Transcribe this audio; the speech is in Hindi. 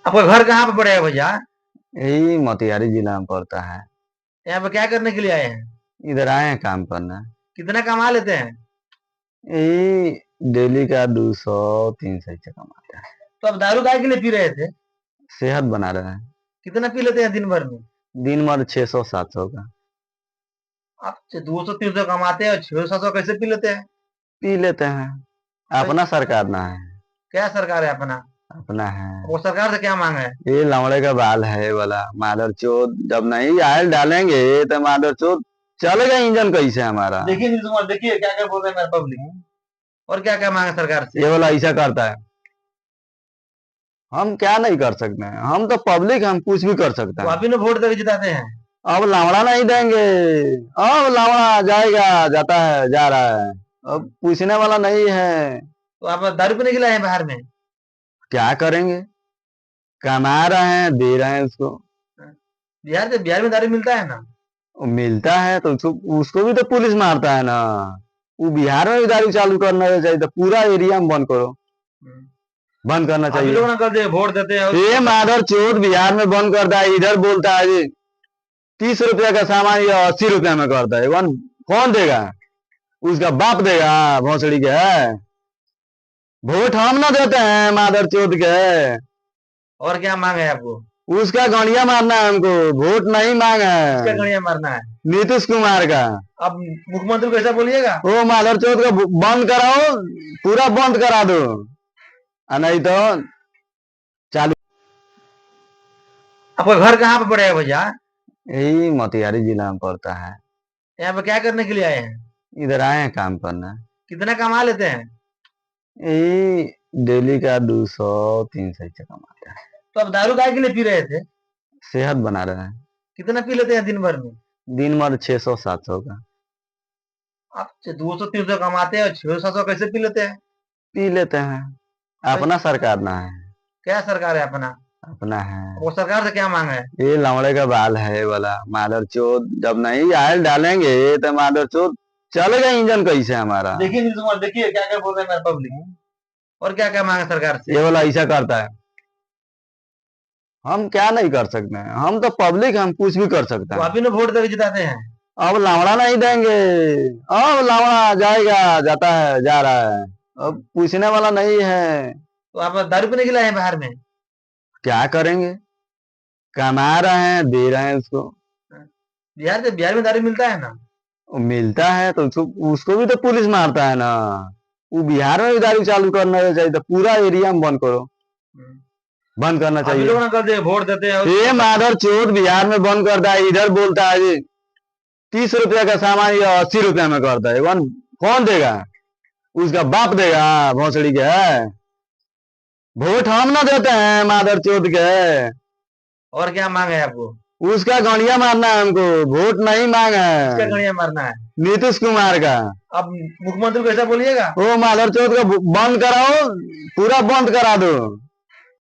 आपका घर कहाँ पे पड़ेगा भैया? यही मोतिहारी जिला में पड़ता है। यहाँ पे क्या करने के लिए आए हैं? इधर आए हैं काम करना। कितना कमा लेते हैं? यही डेली का 200-300 ऐसे कमाते हैं। तो आप दारू काहे के लिए पी रहे थे? सेहत बना रहे हैं। कितना पी लेते हैं दिन भर में? दिन भर 600-700 का आप 200-300 कमाते हैं और 600-700 कैसे पी लेते हैं? पी लेते हैं। तो अपना सरकार ना है। क्या सरकार है अपना? अपना है। वो सरकार से क्या मांग है? ये लौड़े का बाल है वाला मादर चोद जब नहीं आयल डालेंगे तो मादर चोद चलेगा इंजन कैसे हमारा। देखिए नीतीश कुमार, देखिए क्या क्या बोल रहे हैं मेरा पब्लिक। और क्या क्या मांगे सरकार से? ये वाला ऐसा करता है। हम क्या नहीं कर सकते हैं, हम तो पब्लिक, हम कुछ भी कर सकते तो हैं। आप ही ने वोट देकर जिताते हैं। अब लावड़ा नहीं देंगे। अब लावड़ा जाएगा, जाता है, जा रहा है। अब पूछने वाला नहीं है। तो आप दारू पीने के लिए आए हैं बाहर में? क्या करेंगे, कमा रहे हैं, दे रहे हैं उसको। बिहार में दारू मिलता है ना? वो मिलता है तो उसको भी तो पुलिस मारता है ना। वो बिहार में भी दारू चालू करना चाहिए, तो पूरा एरिया में बंद करो, बंद करना आप ही चाहिए। लोग ना कर दे वोट देते हैं ये माधर चोर बिहार में बंद करता है, इधर बोलता है जी 30 रुपया का सामान या 80 रुपया में करता है। कौन देगा? उसका बाप देगा भोसड़ी के। वोट हम ना देते हैं माधर चोद के। और क्या मांग है आपको? उसका गणिया मारना है हमको, वोट नहीं मांगा किसका है। गणिया मारना है? नीतीश कुमार का। अब मुख्यमंत्री को ऐसा बोलिएगा। वो माधर चोद का बंद कराओ, पूरा बंद करा दो, नहीं तो चालू। आपका घर कहाँ पे पड़ेगा भैया? यही मोतिहारी जिला में पड़ता है। यहाँ पे क्या करने के लिए आए हैं? इधर आए हैं काम करना। कितना कमा लेते हैं? यही डेली का 200-300 ऐसे कमाते हैं। तो आप दारू काहे के लिए पी रहे थे? सेहत बना रहे हैं। कितना पी लेते हैं दिन भर में? दिन भर 600-700 का आप 200-300 कमाते हैं और 600-700 कैसे पी लेते हैं? पी लेते हैं। अपना सरकार ना है। क्या सरकार है अपना? अपना है। वो सरकार से क्या मांग है? ये लौड़े का बाल है वाला मादर चोद जब नहीं आयल डालेंगे तो मादर चोद चलेगा इंजन कैसे हमारा। देखिए नीतीश कुमार, देखिए क्या क्या बोल रहे हैं मेरा पब्लिक। और क्या क्या मांगे सरकार से? ये वाला ऐसा करता है। हम क्या नहीं कर सकते हैं, हम तो पब्लिक, हम कुछ भी कर सकते तो हैं। आप ही ने वोट देकर जिताते हैं। अब लावड़ा नहीं देंगे। अब लावड़ा जाएगा, जाता है, जा रहा है। अब पूछने वाला नहीं है। तो आप दारू पीने के लिए आए हैं बाहर में? क्या करेंगे, कमा रहे हैं, दे रहे हैं उसको। बिहार में दारू मिलता है ना? वो मिलता है तो उसको भी तो पुलिस मारता है ना। वो बिहार में भी दारू चालू करना चाहिए, तो पूरा एरिया में बंद करो, बंद करना आप ही चाहिए। लोग ना कर दे वोट देते हैं ये माधर चोर बिहार में बंद करता है, इधर बोलता है जी 30 रुपया का सामान या 80 रुपया में करता है। कौन देगा? उसका बाप देगा भोसड़ी के। वोट हम ना देते हैं माधर चोद के। और क्या मांग है आपको? उसका गणिया मारना है हमको, वोट नहीं मांगा किसका है। गणिया मारना है? नीतीश कुमार का। अब मुख्यमंत्री को ऐसा बोलिएगा। वो माधर चोद का बंद कराओ, पूरा बंद करा दो।